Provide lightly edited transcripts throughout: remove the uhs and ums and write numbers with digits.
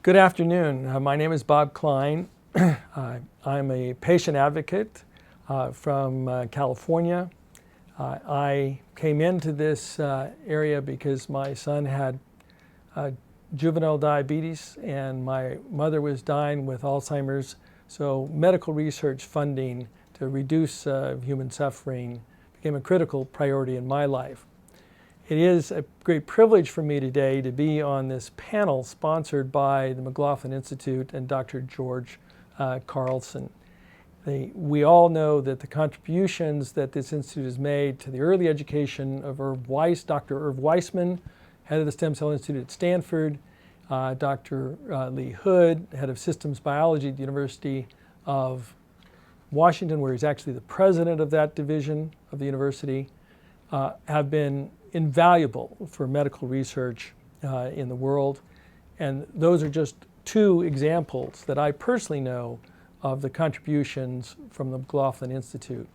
Good afternoon. My name is Bob Klein. I'm a patient advocate from California. I came into this area because my son had juvenile diabetes and my mother was dying with Alzheimer's. So medical research funding to reduce human suffering became a critical priority in my life. It is a great privilege for me today to be on this panel sponsored by the McLaughlin Institute and Dr. George Carlson. We all know that the contributions that this institute has made to the early education of Dr. Irv Weissman, head of the Stem Cell Institute at Stanford, Dr. Lee Hood, head of systems biology at the University of Washington, where he's actually the president of that division of the university, have been invaluable for medical research in the world. And those are just two examples that I personally know of the contributions from the McLaughlin Institute.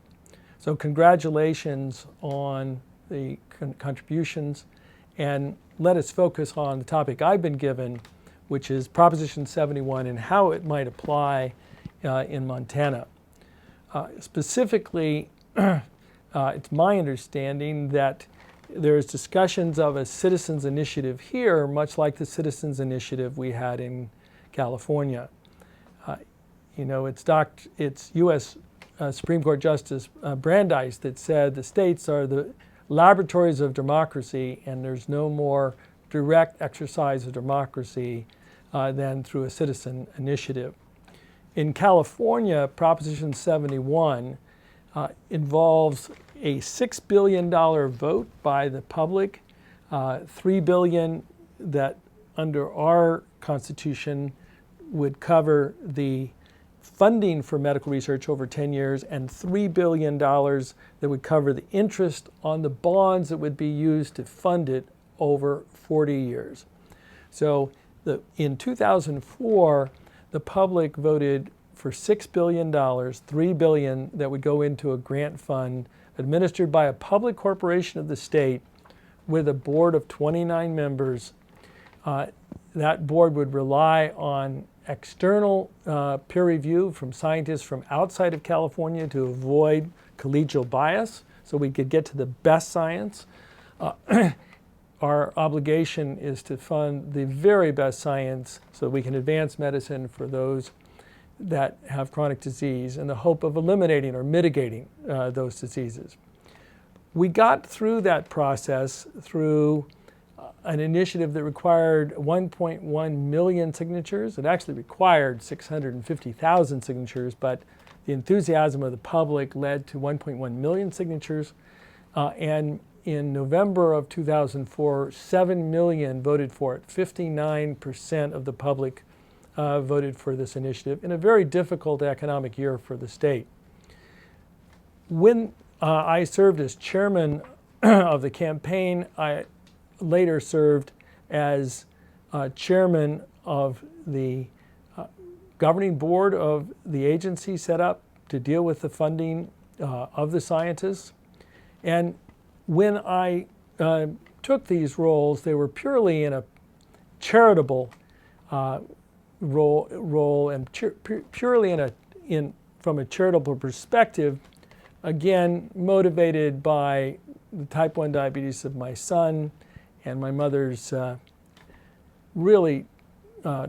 So congratulations on the contributions, and let us focus on the topic I've been given, which is Proposition 71 and how it might apply in Montana. Specifically, it's my understanding that there's discussions of a citizens initiative here, much like the citizens initiative we had in California. It's U.S. Supreme Court Justice Brandeis that said the states are the laboratories of democracy, and there's no more direct exercise of democracy than through a citizen initiative. In California, Proposition 71 involves a $6 billion vote by the public, $3 billion that under our Constitution would cover the funding for medical research over 10 years, and $3 billion that would cover the interest on the bonds that would be used to fund it over 40 years. So in 2004, the public voted for $6 billion, $3 billion that would go into a grant fund administered by a public corporation of the state with a board of 29 members. That board would rely on external peer review from scientists from outside of California to avoid collegial bias, so we could get to the best science. Our obligation is to fund the very best science so we can advance medicine for those that have chronic disease in the hope of eliminating or mitigating those diseases. We got through that process through an initiative that required 1.1 million signatures. It actually required 650,000 signatures, but the enthusiasm of the public led to 1.1 million signatures. And in November of 2004, 7 million voted for it. 59% of the public voted for this initiative in a very difficult economic year for the state. When I served as chairman of the campaign, I later served as chairman of the governing board of the agency set up to deal with the funding of the scientists. And when I took these roles, they were purely in a charitable role and purely from a charitable perspective, again motivated by the type 1 diabetes of my son and my mother's really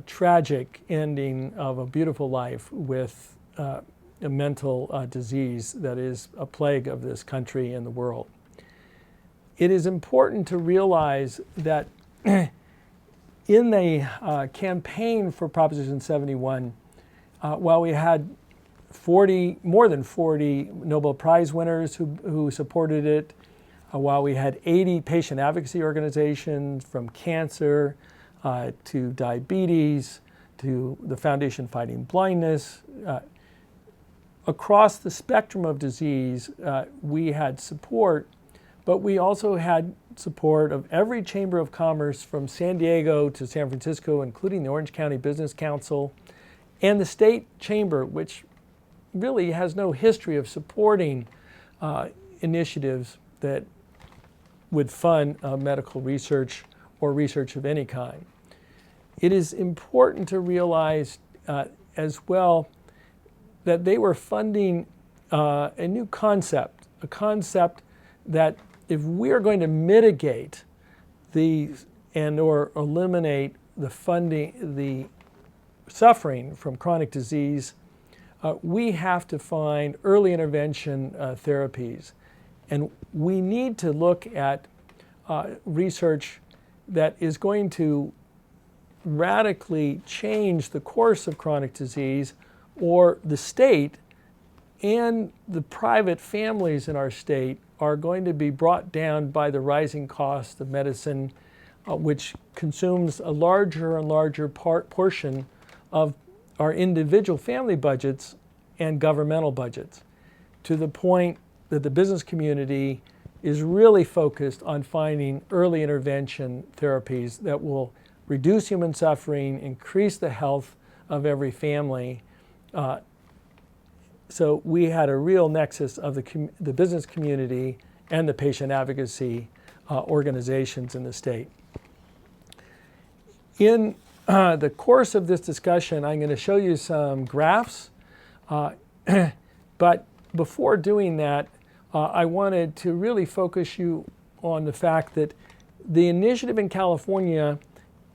tragic ending of a beautiful life with a mental disease that is a plague of this country and the world. It is important to realize that in the campaign for Proposition 71, while we had more than 40 Nobel Prize winners who supported it, while we had 80 patient advocacy organizations from cancer to diabetes to the Foundation Fighting Blindness, across the spectrum of disease, we had support, but we also had support of every chamber of commerce from San Diego to San Francisco, including the Orange County Business Council, and the state chamber, which really has no history of supporting initiatives that would fund medical research or research of any kind. it is important to realize as well that they were funding a new concept, a concept that if we're going to mitigate or eliminate the suffering from chronic disease, we have to find early intervention therapies. And we need to look at research that is going to radically change the course of chronic disease, or the state and the private families in our state are going to be brought down by the rising cost of medicine, which consumes a larger and larger portion of our individual family budgets and governmental budgets, to the point that the business community is really focused on finding early intervention therapies that will reduce human suffering, increase the health of every family. So we had a real nexus of the business community and the patient advocacy organizations in the state. In the course of this discussion, I'm going to show you some graphs, but before doing that, I wanted to really focus you on the fact that the initiative in California,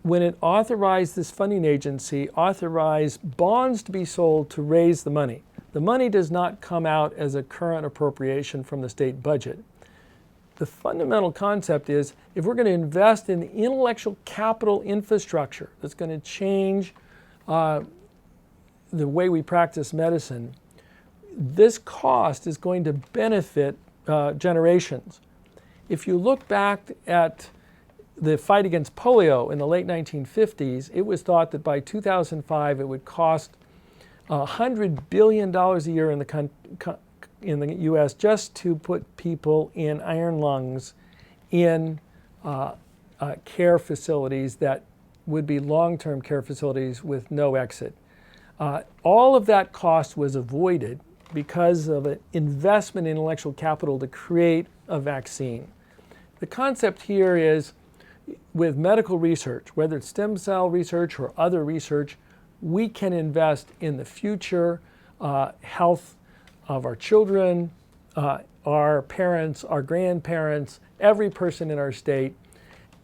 when it authorized this funding agency, authorized bonds to be sold to raise the money. The money does not come out as a current appropriation from the state budget. The fundamental concept is, if we're going to invest in the intellectual capital infrastructure that's going to change the way we practice medicine, this cost is going to benefit generations. If you look back at the fight against polio in the late 1950s, it was thought that by 2005 it would cost $100 billion a year in the U.S. just to put people in iron lungs in care facilities that would be long-term care facilities with no exit. All of that cost was avoided because of an investment in intellectual capital to create a vaccine. The concept here is, with medical research, whether it's stem cell research or other research, we can invest in the future health of our children, our parents, our grandparents, every person in our state,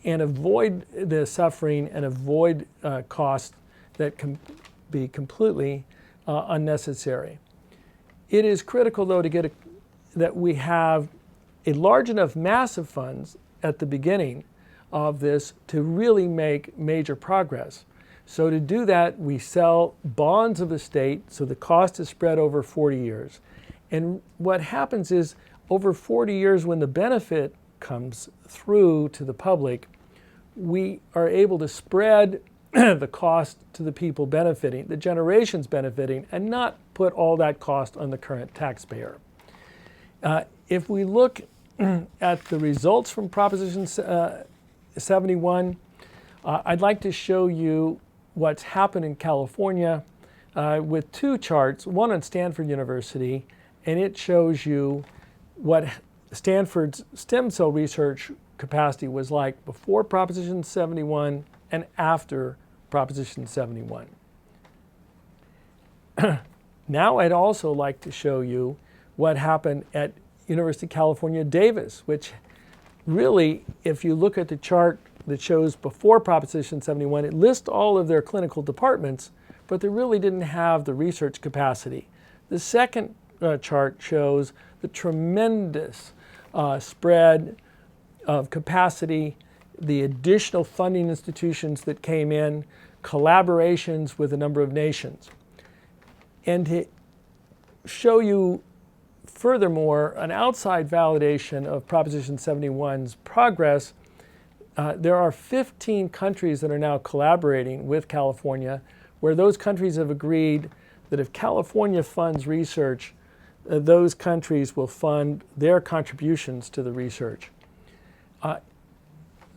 and avoid the suffering and avoid costs that can be completely unnecessary. It is critical, though, that we have a large enough mass of funds at the beginning of this to really make major progress. So to do that, we sell bonds of the state, so the cost is spread over 40 years. And what happens is, over 40 years, when the benefit comes through to the public, we are able to spread the cost to the people benefiting, the generations benefiting, and not put all that cost on the current taxpayer. If we look at the results from Proposition 71, I'd like to show you what's happened in California with two charts, one on Stanford University, and it shows you what Stanford's stem cell research capacity was like before Proposition 71 and after Proposition 71. Now I'd also like to show you what happened at University of California, Davis, which really, if you look at the chart that shows before Proposition 71, it lists all of their clinical departments, but they really didn't have the research capacity. The second chart shows the tremendous spread of capacity, the additional funding institutions that came in, collaborations with a number of nations. And to show you furthermore an outside validation of Proposition 71's progress, there are 15 countries that are now collaborating with California, where those countries have agreed that if California funds research, those countries will fund their contributions to the research.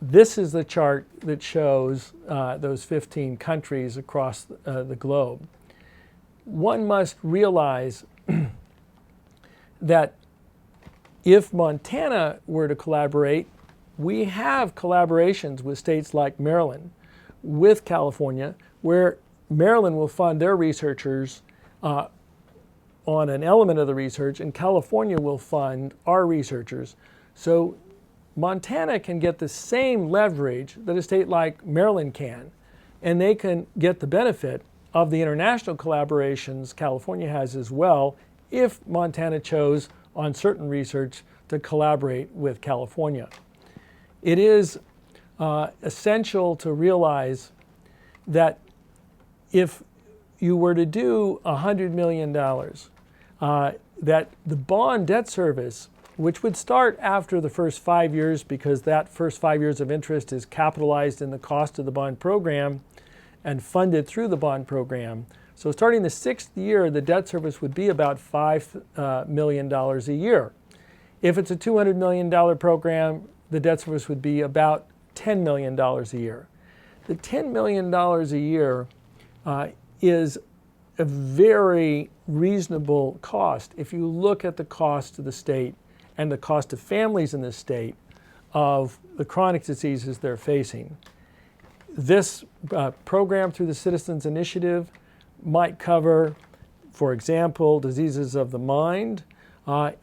This is the chart that shows those 15 countries across the globe. One must realize that if Montana were to collaborate, we have collaborations with states like Maryland, with California, where Maryland will fund their researchers on an element of the research, and California will fund our researchers. So Montana can get the same leverage that a state like Maryland can, and they can get the benefit of the international collaborations California has as well if Montana chose on certain research to collaborate with California. It is essential to realize that if you were to do $100 million, that the bond debt service, which would start after the first 5 years because that first 5 years of interest is capitalized in the cost of the bond program and funded through the bond program. So starting the 6th year, the debt service would be about $5 million a year. If it's a $200 million program, the debt service would be about $10 million a year. The $10 million a year is a very reasonable cost if you look at the cost to the state and the cost of families in this state of the chronic diseases they're facing. This program through the Citizens Initiative might cover, for example, diseases of the mind.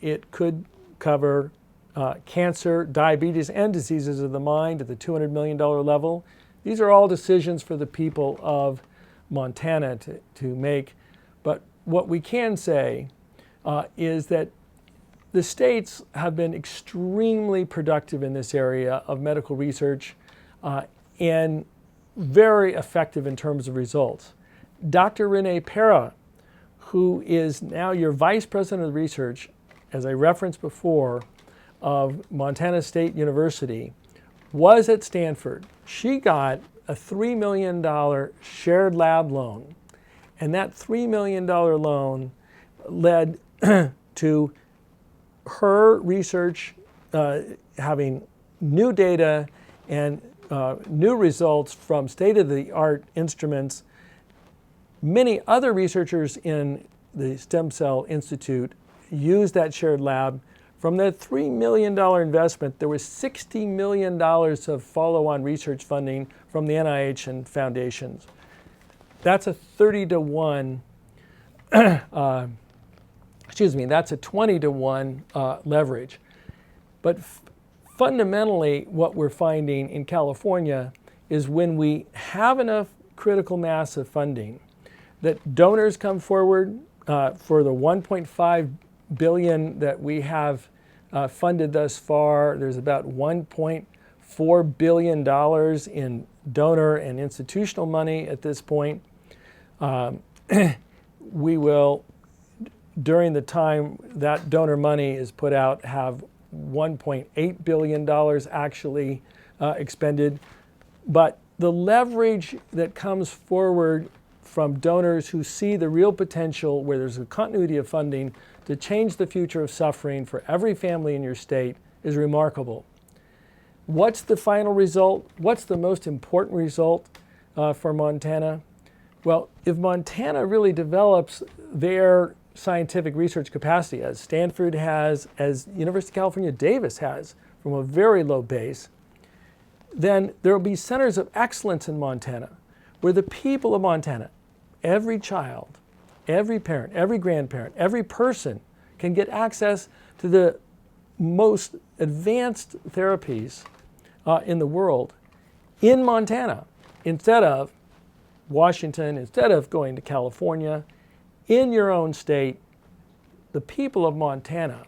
It could cover cancer, diabetes, and diseases of the mind at the $200 million level. These are all decisions for the people of Montana to make. But what we can say is that the states have been extremely productive in this area of medical research and very effective in terms of results. Dr. Renee Pera, who is now your Vice President of Research, as I referenced before, of Montana State University, was at Stanford. She got a $3 million shared lab loan, and that $3 million loan led to her research having new data and new results from state-of-the-art instruments. Many other researchers in the Stem Cell Institute used that shared lab. From that $3 million investment, there was $60 million of follow-on research funding from the NIH and foundations. That's a 30 to 1, that's a 20 to 1 leverage. But fundamentally, what we're finding in California is when we have enough critical mass of funding, that donors come forward for the $1.5 billion that we have funded thus far. There's about $1.4 billion in donor and institutional money at this point. We will, during the time that donor money is put out, have $1.8 billion actually expended. But the leverage that comes forward from donors who see the real potential, where there's a continuity of funding to change the future of suffering for every family in your state, is remarkable. What's the final result? What's the most important result for Montana? Well, if Montana really develops their scientific research capacity, as Stanford has, as University of California, Davis has, from a very low base, then there will be centers of excellence in Montana, where the people of Montana, every child, every parent, every grandparent, every person can get access to the most advanced therapies in the world in Montana, instead of Washington, instead of going to California. In your own state, the people of Montana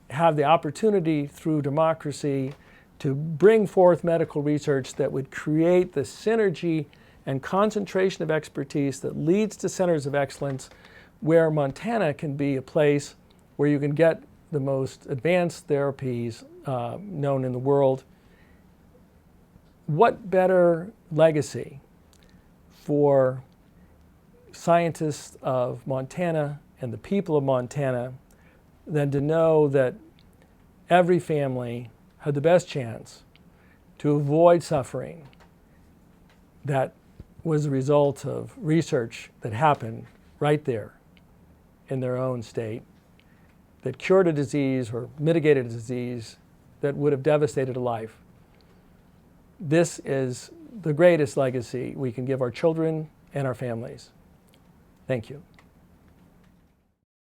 have the opportunity through democracy to bring forth medical research that would create the synergy and concentration of expertise that leads to centers of excellence, where Montana can be a place where you can get the most advanced therapies known in the world. What better legacy for scientists of Montana and the people of Montana than to know that every family had the best chance to avoid suffering that was a result of research that happened right there in their own state, that cured a disease or mitigated a disease that would have devastated a life. This is the greatest legacy we can give our children and our families. Thank you.